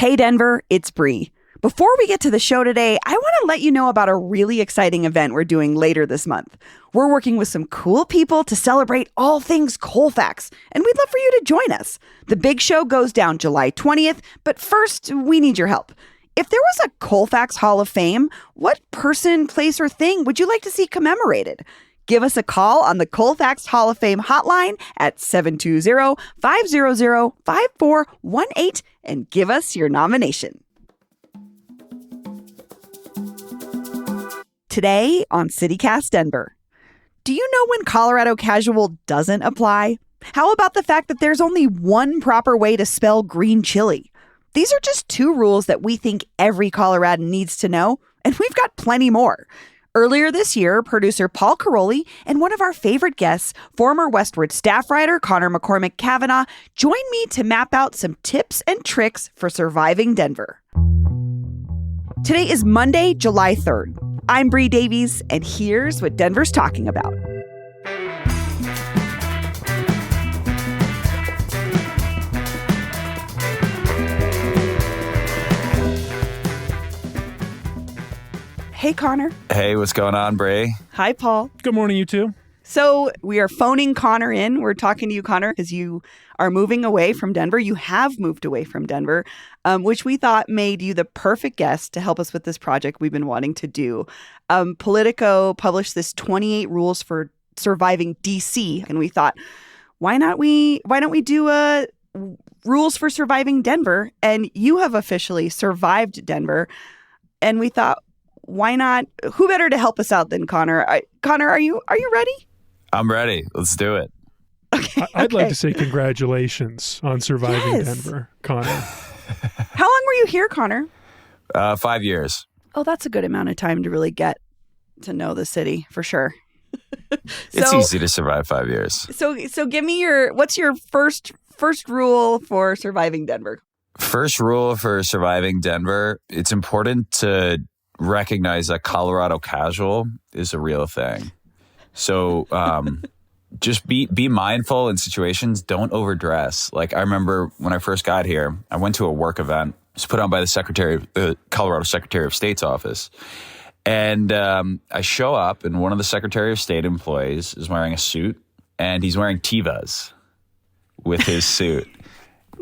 Hey Denver, it's Bree. Before we get to the show today, I want to let you know about a really exciting event we're doing later this month. We're working with some cool people to celebrate all things Colfax, and we'd love for you to join us. The big show goes down July 20th, but first, we need your help. If there was a Colfax Hall of Fame, what person, place, or thing would you like to see commemorated? Give us a call on the Colfax Hall of Fame hotline at 720-500-5418 and give us your nomination. Today on CityCast Denver. Do you know when Colorado Casual doesn't apply? How about the fact that there's only one proper way to spell green chili? These are just two rules that we think every Coloradan needs to know, and we've got plenty more. Earlier this year, producer Paul Caroli and one of our favorite guests, former Westward staff writer Connor McCormick Cavanaugh, joined me to map out some tips and tricks for surviving Denver. Today is Monday, July 3rd. I'm Bree Davies, and here's what Denver's talking about. Hey, Connor. Hey, what's going on, Bree? Hi, Paul. Good morning, you two. So we are phoning Connor in. We're talking to you, Connor, because you are moving away from Denver. You have moved away from Denver, which we thought made you the perfect guest to help us with this project we've been wanting to do. Politico published this 28 rules for surviving DC, and we thought, why don't we do a rules for surviving Denver? And you have officially survived Denver, and we thought, why not? Who better to help us out than Connor? Connor, are you ready? I'm ready. Let's do it. Okay. I'd like to say congratulations on surviving Denver, Connor. How long were you here, Connor? 5 years. Oh, that's a good amount of time to really get to know the city, for sure. It's easy to survive 5 years. So give me what's your first rule for surviving Denver? First rule for surviving Denver, it's important to recognize that Colorado Casual is a real thing. So just be mindful in situations. Don't overdress. Like I remember when I first got here, I went to a work event. It was put on by the Colorado Secretary of State's office. And I show up and one of the Secretary of State employees is wearing a suit and he's wearing Tevas with his suit.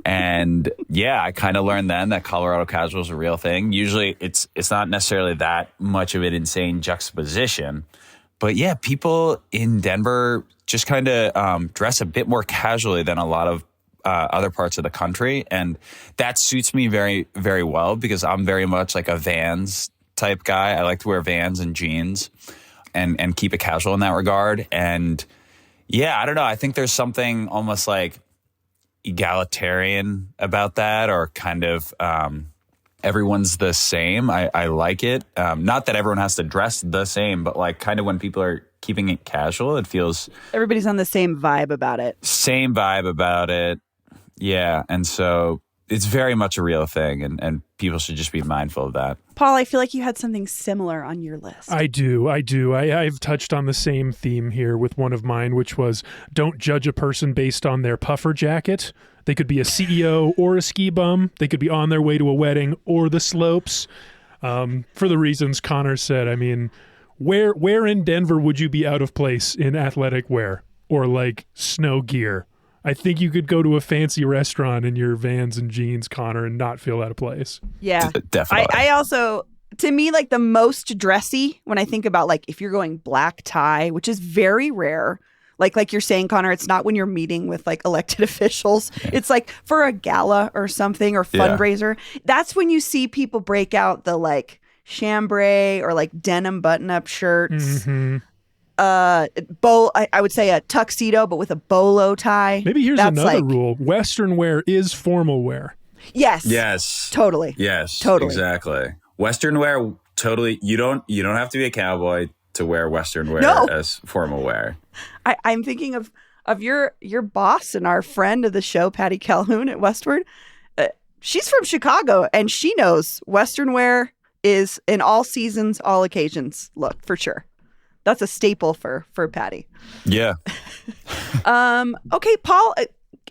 And yeah, I kind of learned then that Colorado Casual is a real thing. Usually it's not necessarily that much of an insane juxtaposition. But yeah, people in Denver just kind of dress a bit more casually than a lot of other parts of the country. And that suits me very, very well because I'm very much like a Vans type guy. I like to wear Vans and jeans and keep it casual in that regard. And yeah, I don't know. I think there's something almost like egalitarian about that, or kind of everyone's the same. I like it. Not that everyone has to dress the same, but like kind of when people are keeping it casual, it feels everybody's on the same vibe about it. Same vibe about it. Yeah. And so it's very much a real thing, and people should just be mindful of that. Paul, I feel like you had something similar on your list. I do. I've touched on the same theme here with one of mine, which was don't judge a person based on their puffer jacket. They could be a CEO or a ski bum. They could be on their way to a wedding or the slopes. For the reasons Connor said, I mean, where in Denver would you be out of place in athletic wear or like snow gear? I think you could go to a fancy restaurant in your Vans and jeans, Connor, and not feel out of place. Yeah. Definitely. I also, to me, like the most dressy, when I think about like if you're going black tie, which is very rare, like you're saying, Connor, it's not when you're meeting with like elected officials. It's like for a gala or something or fundraiser. Yeah. That's when you see people break out the like chambray or like denim button-up shirts. Mm-hmm. I would say a tuxedo, but with a bolo tie. Maybe here's another rule. Western wear is formal wear. Yes. Totally. Yes. Totally. Exactly. Western wear, totally. You don't have to be a cowboy to wear Western wear as formal wear. I'm thinking of your boss and our friend of the show, Patty Calhoun at Westward. She's from Chicago, and she knows Western wear is in all seasons, all occasions look, for sure. That's a staple for Patty. Yeah. Okay, Paul,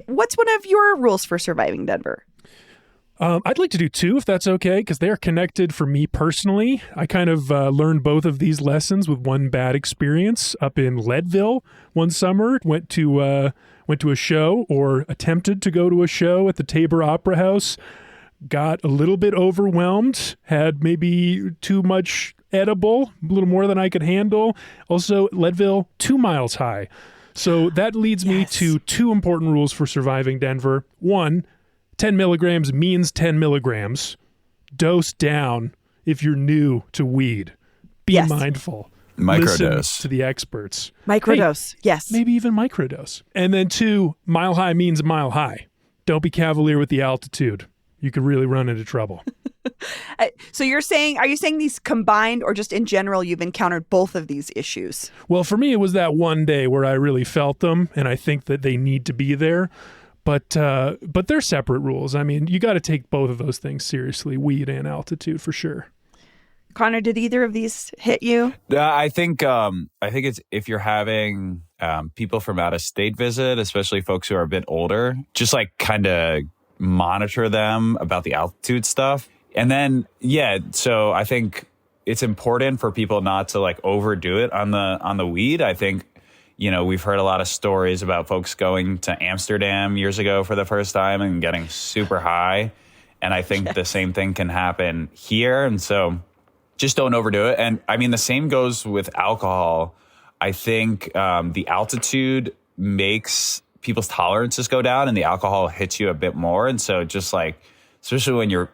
what's one of your rules for surviving Denver? I'd like to do 2 if that's okay, because they are connected for me personally. I kind of learned both of these lessons with one bad experience up in Leadville one summer. Went to a show, or attempted to go to a show at the Tabor Opera House. Got a little bit overwhelmed, had maybe too much edible, a little more than I could handle. Also, Leadville, 2 miles high. So that leads me to 2 important rules for surviving Denver. 1, 10 milligrams means 10 milligrams. Dose down if you're new to weed. Be mindful. Microdose. Listen to the experts. Microdose, yes. Maybe even microdose. And then 2, mile high means mile high. Don't be cavalier with the altitude. You could really run into trouble. So are you saying these combined, or just in general you've encountered both of these issues? Well, for me, it was that one day where I really felt them, and I think that they need to be there. But they're separate rules. I mean, you got to take both of those things seriously, weed and altitude, for sure. Connor, did either of these hit you? I think it's if you're having people from out of state visit, especially folks who are a bit older, just like kind of monitor them about the altitude stuff. And then, so I think it's important for people not to like overdo it on the weed. I think, we've heard a lot of stories about folks going to Amsterdam years ago for the first time and getting super high. And I think the same thing can happen here. And so just don't overdo it. And I mean, the same goes with alcohol. I think the altitude makes people's tolerances go down and the alcohol hits you a bit more. And so just like, especially when you're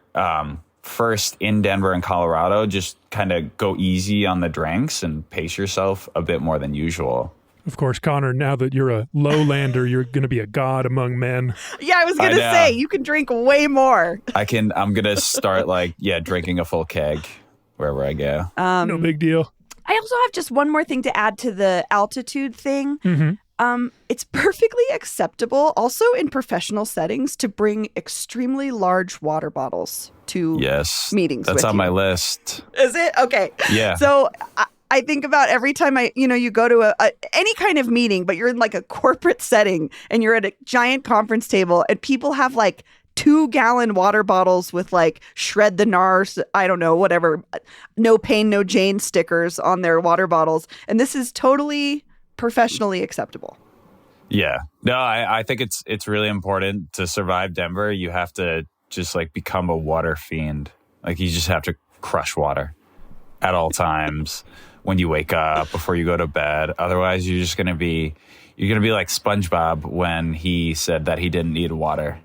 first in Denver and Colorado, just kind of go easy on the drinks and pace yourself a bit more than usual. Of course, Connor, now that you're a lowlander, you're going to be a god among men. Yeah, I was going to say, you can drink way more. I'm going to start drinking a full keg wherever I go. No big deal. I also have just one more thing to add to the altitude thing. Mm-hmm. It's perfectly acceptable, also in professional settings, to bring extremely large water bottles to meetings. That's with on you. my list. Is it? Okay. Yeah. So I think about every time you go to any kind of meeting, but you're in like a corporate setting and you're at a giant conference table and people have like 2-gallon water bottles with like shred the NARS, I don't know, whatever, no pain, no Jane stickers on their water bottles. And this is totally professionally acceptable. Yeah. No, I think it's really important to survive Denver. You have to just like become a water fiend. Like you just have to crush water at all times when you wake up, before you go to bed. Otherwise, you're going to be like SpongeBob when he said that he didn't need water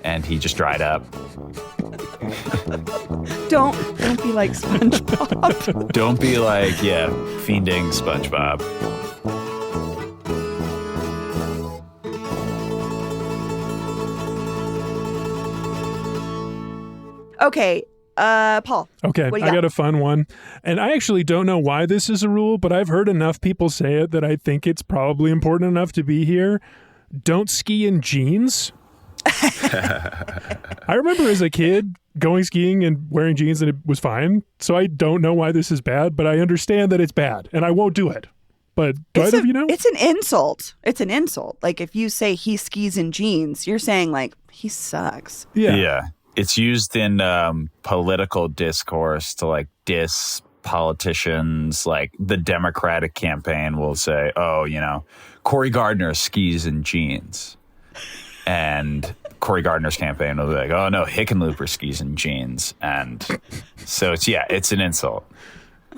and he just dried up. Don't be like SpongeBob. Don't be like, fiending SpongeBob. Okay, Paul. Okay, I got a fun one. And I actually don't know why this is a rule, but I've heard enough people say it that I think it's probably important enough to be here. Don't ski in jeans. I remember as a kid going skiing and wearing jeans and it was fine. So I don't know why this is bad, but I understand that it's bad and I won't do it. But do either of you know? It's an insult. It's an insult. Like if you say he skis in jeans, you're saying like he sucks. Yeah. It's used in political discourse to like diss politicians. Like the Democratic campaign will say, Cory Gardner skis in jeans. And Cory Gardner's campaign will be like, oh no, Hickenlooper skis in jeans. And so it's an insult.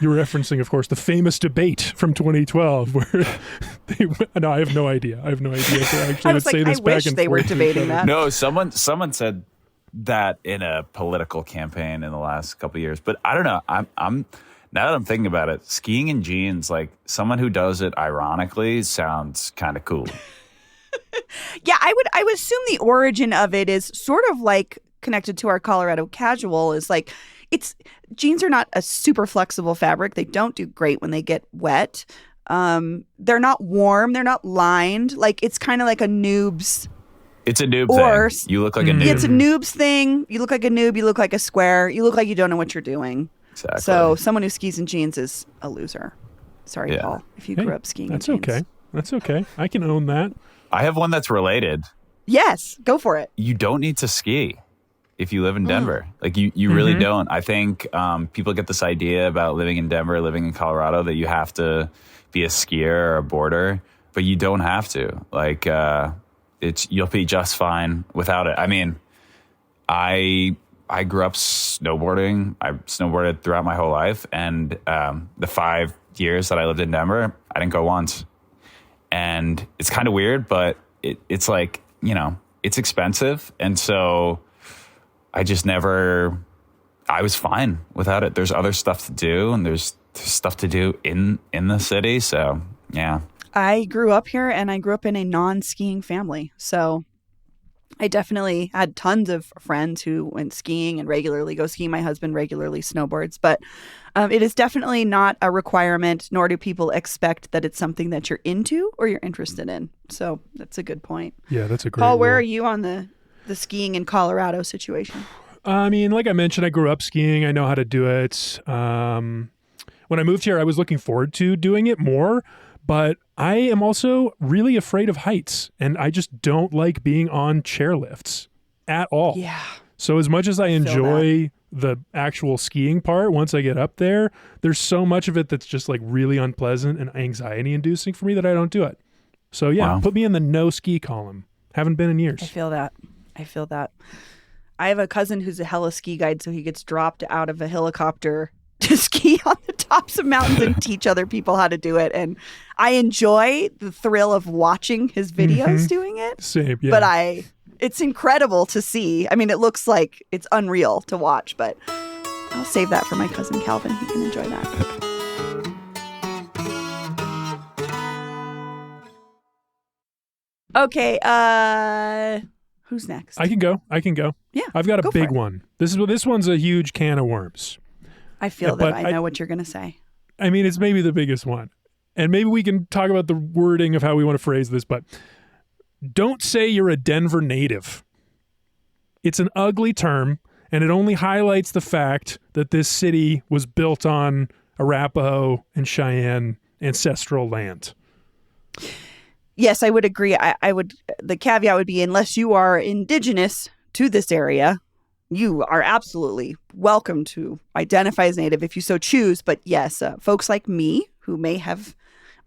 You're referencing, of course, the famous debate from 2012 where I have no idea. I have no idea if they actually would say this back and forth. I wish they were debating that. No, someone said that in a political campaign in the last couple of years. But I don't know. I'm now that I'm thinking about it, skiing in jeans, like someone who does it ironically sounds kind of cool. Yeah, I would assume the origin of it is sort of like connected to our Colorado casual is like jeans are not a super flexible fabric. They don't do great when they get wet. They're not warm. They're not lined. Like it's kind of like a noob's. It's a noob thing. You look like a noob. It's a noob's thing. You look like a noob. You look like a square. You look like you don't know what you're doing. Exactly. So someone who skis in jeans is a loser. Sorry, Paul, if you grew up skiing in jeans. That's okay. I can own that. I have one that's related. Yes, go for it. You don't need to ski. if you live in Denver. Like you really don't. I think people get this idea about living in Denver, living in Colorado, that you have to be a skier or a boarder, but you don't have to. Like you'll be just fine without it. I mean, I grew up snowboarding. I snowboarded throughout my whole life, and the 5 years that I lived in Denver, I didn't go once. And it's kind of weird, but it's like, you know, it's expensive. And so I was fine without it. There's other stuff to do, and there's stuff to do in the city. So, yeah. I grew up here, and I grew up in a non-skiing family. So I definitely had tons of friends who went skiing and regularly go skiing. My husband regularly snowboards, but it is definitely not a requirement, nor do people expect that it's something that you're into or you're interested in. So that's a good point. Yeah, that's a great Paul, where rule. are you on the skiing in Colorado situation? I mean, like I mentioned, I grew up skiing. I know how to do it. When I moved here, I was looking forward to doing it more, but I am also really afraid of heights, and I just don't like being on chairlifts at all. Yeah. So as much as I feel enjoy the actual skiing part, once I get up there, there's so much of it that's just like really unpleasant and anxiety inducing for me that I don't do it. So yeah, Wow. Put me in the no ski column. Haven't been in I years. feel that. I have a cousin who's a hella ski guide, so he gets dropped out of a helicopter to ski on the tops of mountains and teach other people how to do it. And I enjoy the thrill of watching his videos doing it. Same, yeah. But it's incredible to see. I mean, it looks like it's unreal to watch, but I'll save that for my cousin Calvin. He can enjoy that. Okay, who's next? I can go. Yeah, I've got a go for big it. one. This one's a huge can of worms. I feel Yeah, that but I know what you're going to say. I mean, it's maybe the biggest one. And maybe we can talk about the wording of how we want to phrase this, but don't say you're a Denver native. It's an ugly term, and it only highlights the fact that this city was built on Arapaho and Cheyenne ancestral land. Yes, I would agree. I would. The caveat would be, unless you are indigenous to this area, you are absolutely welcome to identify as native if you so choose. But yes, folks like me, who may have,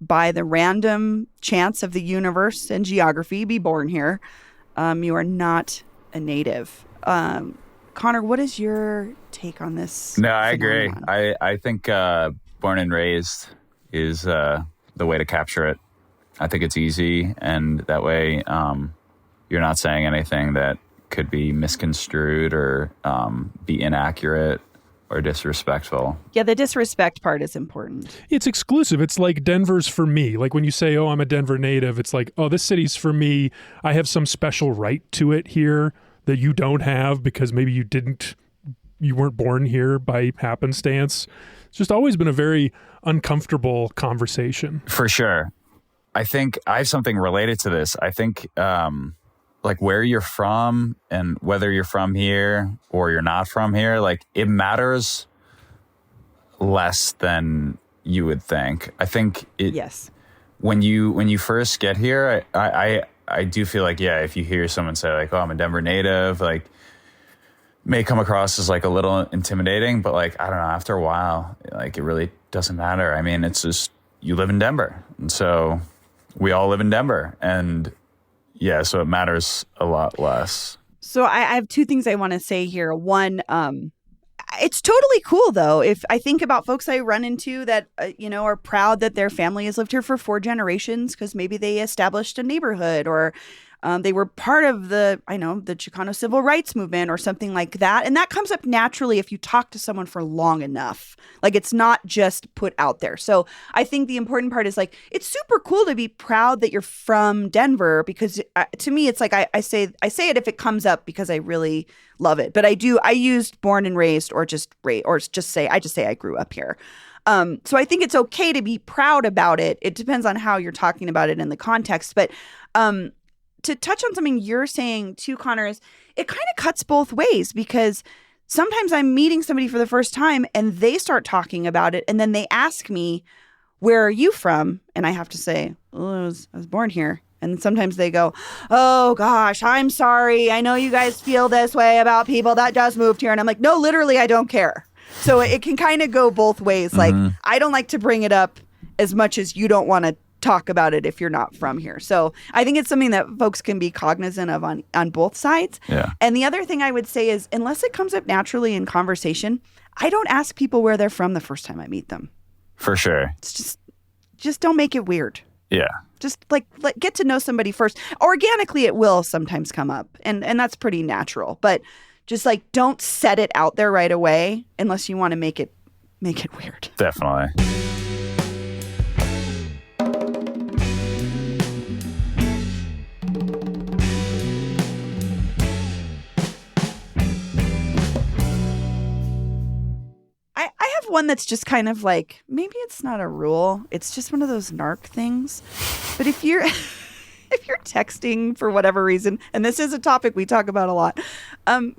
by the random chance of the universe and geography, be born here, you are not a native. Connor, what is your take on this? No, I agree. phenomenon? I think born and raised is the way to capture it. I think it's easy, and that way you're not saying anything that could be misconstrued or be inaccurate or disrespectful. Yeah, the disrespect part is important. It's exclusive. It's like Denver's for me. Like when you say, oh, I'm a Denver native, it's like, oh, this city's for me. I have some special right to it here that you don't have because maybe you weren't born here by happenstance. It's just always been a very uncomfortable conversation. For sure. I think I have something related to this. I think like where you're from and whether you're from here or you're not from here, like it matters less than you would think. I think Yes. when you first get here, I do feel like, yeah, if you hear someone say like, oh, I'm a Denver native, like may come across as like a little intimidating, but like, I don't know, after a while, like it really doesn't matter. I mean, it's just, you live in Denver. And so we all live in Denver, and yeah, so it matters a lot less. So I have two things I want to say here. One, it's totally cool though. If I think about folks I run into that, are proud that their family has lived here for 4 generations because maybe they established a neighborhood or they were part of the Chicano civil rights movement or something like that. And that comes up naturally if you talk to someone for long enough. Like it's not just put out there. So I think the important part is like, it's super cool to be proud that you're from Denver because to me, it's like I say it if it comes up because I really love it. But I used born and raised or just say I grew up here. So I think it's okay to be proud about it. It depends on how you're talking about it in the context. But to touch on something you're saying too, Connor, is it kind of cuts both ways because sometimes I'm meeting somebody for the first time and they start talking about it and then they ask me, where are you from? And I have to say, I was born here. And sometimes they go, oh gosh, I'm sorry. I know you guys feel this way about people that just moved here. And I'm like, no, literally, I don't care. So it can kind of go both ways. Like, I don't like to bring it up as much as you don't want to talk about it if you're not from here. So I think it's something that folks can be cognizant of on both sides. Yeah. And the other thing I would say is, unless it comes up naturally in conversation, I don't ask people where they're from the first time I meet them. For sure. It's just don't make it weird. Yeah. Just get to know somebody first. Organically, it will sometimes come up, and that's pretty natural. But just like, don't set it out there right away unless you want to make it weird. Definitely. I have one that's just kind of like, maybe it's not a rule. It's just one of those narc things. But if you're texting for whatever reason, and this is a topic we talk about a lot,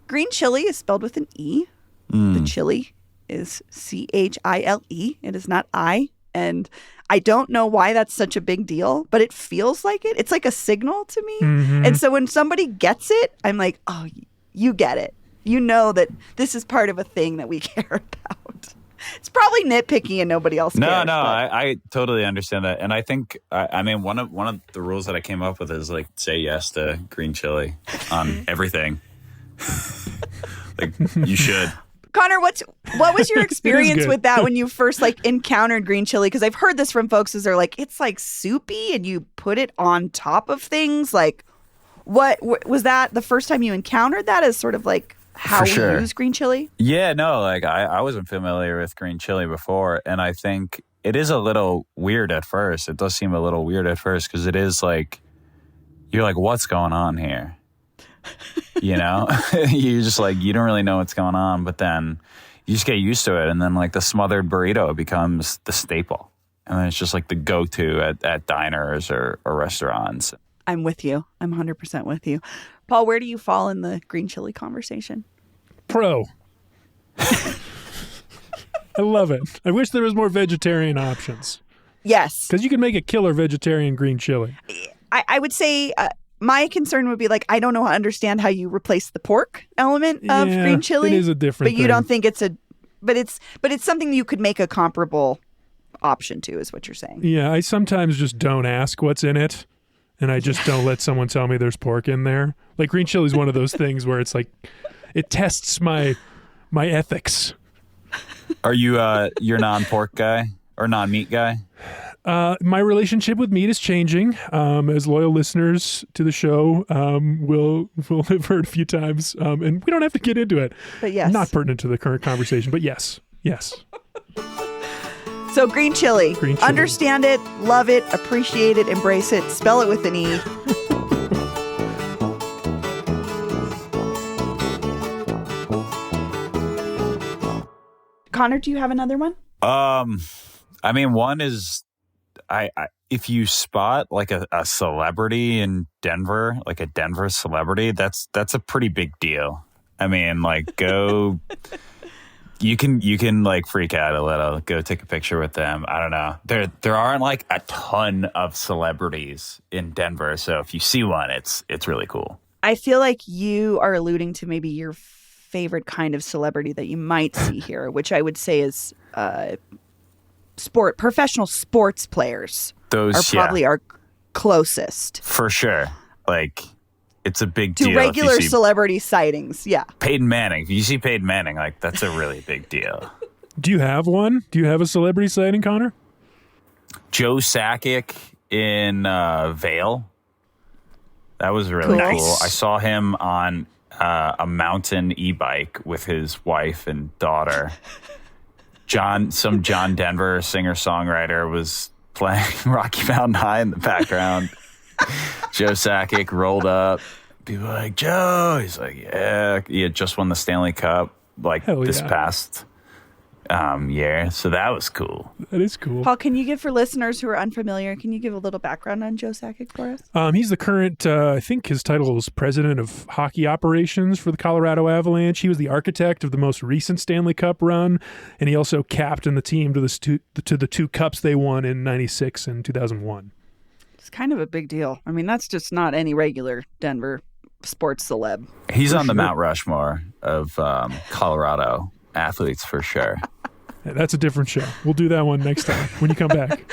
green chili is spelled with an E. The chili is Chile. It is not I. And I don't know why that's such a big deal, but it feels like it. It's like a signal to me. And so when somebody gets it, I'm like, oh, you get it. You know that this is part of a thing that we care about. It's probably nitpicky and nobody else cares. No, I totally understand that. And I think, I mean, one of the rules that I came up with is like, say yes to green chili on everything. Like, you should. Connor, what was your experience with that when you first like encountered green chili? Because I've heard this from folks, is they're like, it's like soupy and you put it on top of things. Like, what was that the first time you encountered that as sort of like how we use green chili? Yeah, no, like I wasn't familiar with green chili before, and I think it is a little weird at first. It does seem a little weird at first because it is like, you're like, what's going on here? You know, you just like, you don't really know what's going on, but then you just get used to it. And then like the smothered burrito becomes the staple. And then it's just like the go-to at diners or restaurants. I'm with you. I'm 100% with you. Paul, where do you fall in the green chili conversation? Pro. I love it. I wish there was more vegetarian options. Yes. Because you can make a killer vegetarian green chili. I would say my concern would be like, I don't know, understand how you replace the pork element of green chili. It is a different thing. But you don't think it's but it's something you could make a comparable option to, is what you're saying. Yeah, I sometimes just don't ask what's in it. And I just don't let someone tell me there's pork in there. Like green chili is one of those things where it's like, it tests my ethics. Are you your non-pork guy or non-meat guy? My relationship with meat is changing. As loyal listeners to the show will have heard a few times, and we don't have to get into it. But yes, not pertinent to the current conversation. But yes. So green chili. Understand it, love it, appreciate it, embrace it. Spell it with an E. Connor, do you have another one? I mean, one is, I if you spot like a celebrity in Denver, like a Denver celebrity, that's a pretty big deal. I mean, like go. You can like freak out a little, go take a picture with them. I don't know. There aren't like a ton of celebrities in Denver, so if you see one, it's really cool. I feel like you are alluding to maybe your favorite kind of celebrity that you might see here, which I would say is professional sports players. Those are probably our closest. For sure. Like, it's a big to deal. To regular celebrity sightings, yeah. Peyton Manning. If you see Peyton Manning, like, that's a really big deal. Do you have one? Do you have a celebrity sighting, Connor? Joe Sakic in Vail. That was really cool. I saw him on a mountain e-bike with his wife and daughter. Some John Denver singer-songwriter was playing Rocky Mountain High in the background. Joe Sakic rolled up. People were like, Joe. He's like, yeah. He had just won the Stanley Cup this past year. So that was cool. That is cool. Paul, can you give, for listeners who are unfamiliar, can you give a little background on Joe Sakic for us? He's the current, I think his title was president of hockey operations for the Colorado Avalanche. He was the architect of the most recent Stanley Cup run, and he also captained the team to the two cups they won in '96 and 2001. It's kind of a big deal. I mean, that's just not any regular Denver sports celeb. He's on the Mount Rushmore of Colorado athletes for sure. Yeah, that's a different show. We'll do that one next time when you come back.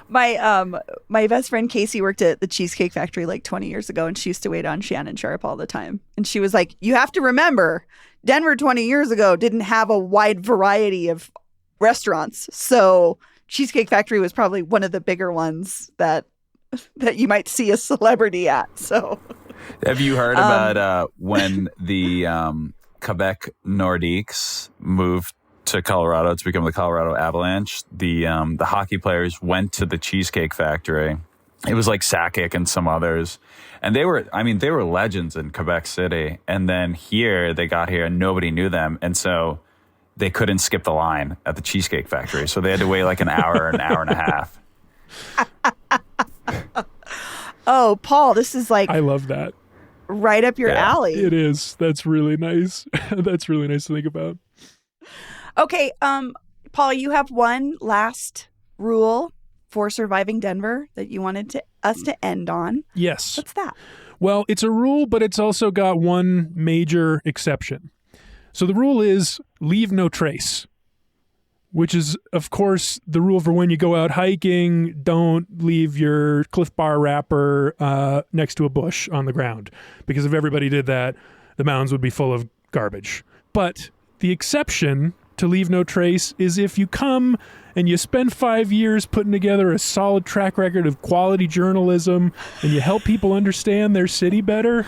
My best friend Casey worked at the Cheesecake Factory like 20 years ago, and she used to wait on Shannon Sharp all the time. And she was like, you have to remember, Denver 20 years ago didn't have a wide variety of restaurants. So Cheesecake Factory was probably one of the bigger ones that you might see a celebrity at. So have you heard about when the Quebec Nordiques moved to Colorado to become the Colorado Avalanche? The hockey players went to the Cheesecake Factory. It was like Sakic and some others. And they were legends in Quebec City. And then they got here and nobody knew them. And so they couldn't skip the line at the Cheesecake Factory. So they had to wait like an hour and a half. Oh, Paul, this is like I love that. right up your alley. It is. That's really nice. That's really nice to think about. Okay, Paul, you have one last rule for surviving Denver that you wanted us to end on. Yes. What's that? Well, it's a rule, but it's also got one major exception. So the rule is leave no trace, which is, of course, the rule for when you go out hiking. Don't leave your Cliff Bar wrapper next to a bush on the ground, because if everybody did that, the mountains would be full of garbage. But the exception to leave no trace is if you come and you spend 5 years putting together a solid track record of quality journalism and you help people understand their city better,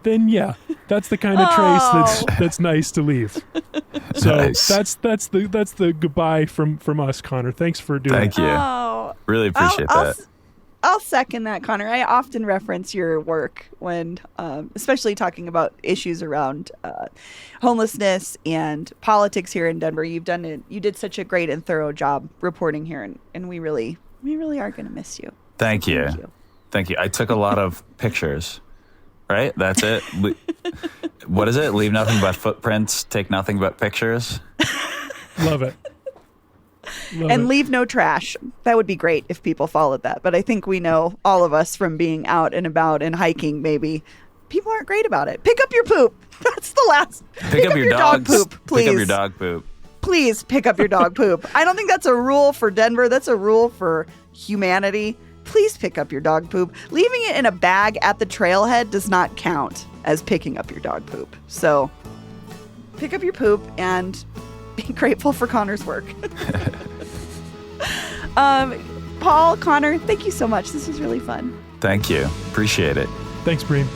then yeah, that's the kind of trace that's nice to leave. So Nice. that's the goodbye from us, Connor. Thanks for doing Thank it. you. Oh, Really appreciate that. I'll second that, Connor. I often reference your work when, especially talking about issues around homelessness and politics here in Denver. You did such a great and thorough job reporting here, and we really are going to miss you. Thank you. Thank you. I took a lot of pictures. Right? That's it. What is it? Leave nothing but footprints, take nothing but pictures. Love it. And leave no trash. That would be great if people followed that. But I think we know, all of us from being out and about and hiking, maybe, people aren't great about it. Pick up your poop. That's the last. Pick up your dog poop, please. Pick up your dog poop. Please pick up your dog poop. I don't think that's a rule for Denver. That's a rule for humanity. Please pick up your dog poop. Leaving it in a bag at the trailhead does not count as picking up your dog poop. So pick up your poop and be grateful for Connor's work. Paul, Connor, thank you so much. This was really fun. Thank you. Appreciate it. Thanks, Bream.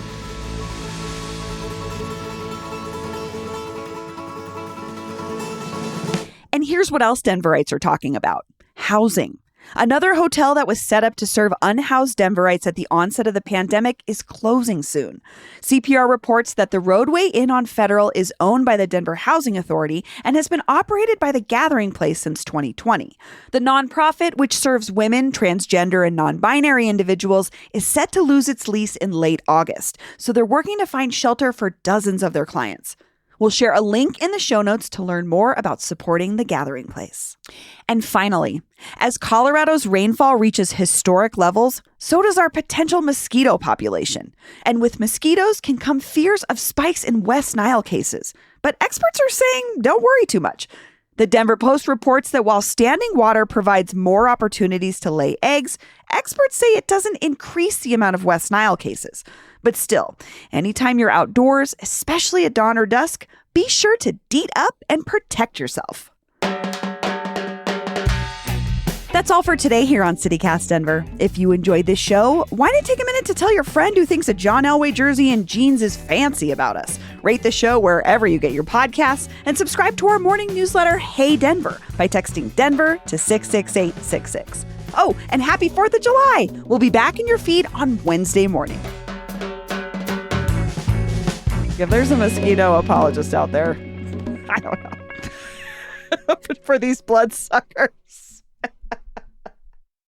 And here's what else Denverites are talking about: housing. Another hotel that was set up to serve unhoused Denverites at the onset of the pandemic is closing soon. CPR reports that the Roadway Inn on Federal is owned by the Denver Housing Authority and has been operated by the Gathering Place since 2020. The nonprofit, which serves women, transgender, and non-binary individuals, is set to lose its lease in late August, so they're working to find shelter for dozens of their clients. We'll share a link in the show notes to learn more about supporting the Gathering Place. And finally, as Colorado's rainfall reaches historic levels, so does our potential mosquito population. And with mosquitoes can come fears of spikes in West Nile cases. But experts are saying don't worry too much. The Denver Post reports that while standing water provides more opportunities to lay eggs, experts say it doesn't increase the amount of West Nile cases. But still, anytime you're outdoors, especially at dawn or dusk, be sure to deet up and protect yourself. That's all for today here on CityCast Denver. If you enjoyed this show, why not take a minute to tell your friend who thinks a John Elway jersey and jeans is fancy about us? Rate the show wherever you get your podcasts and subscribe to our morning newsletter, Hey Denver, by texting Denver to 66866. Oh, and happy 4th of July! We'll be back in your feed on Wednesday morning. If there's a mosquito apologist out there, I don't know, for these bloodsuckers.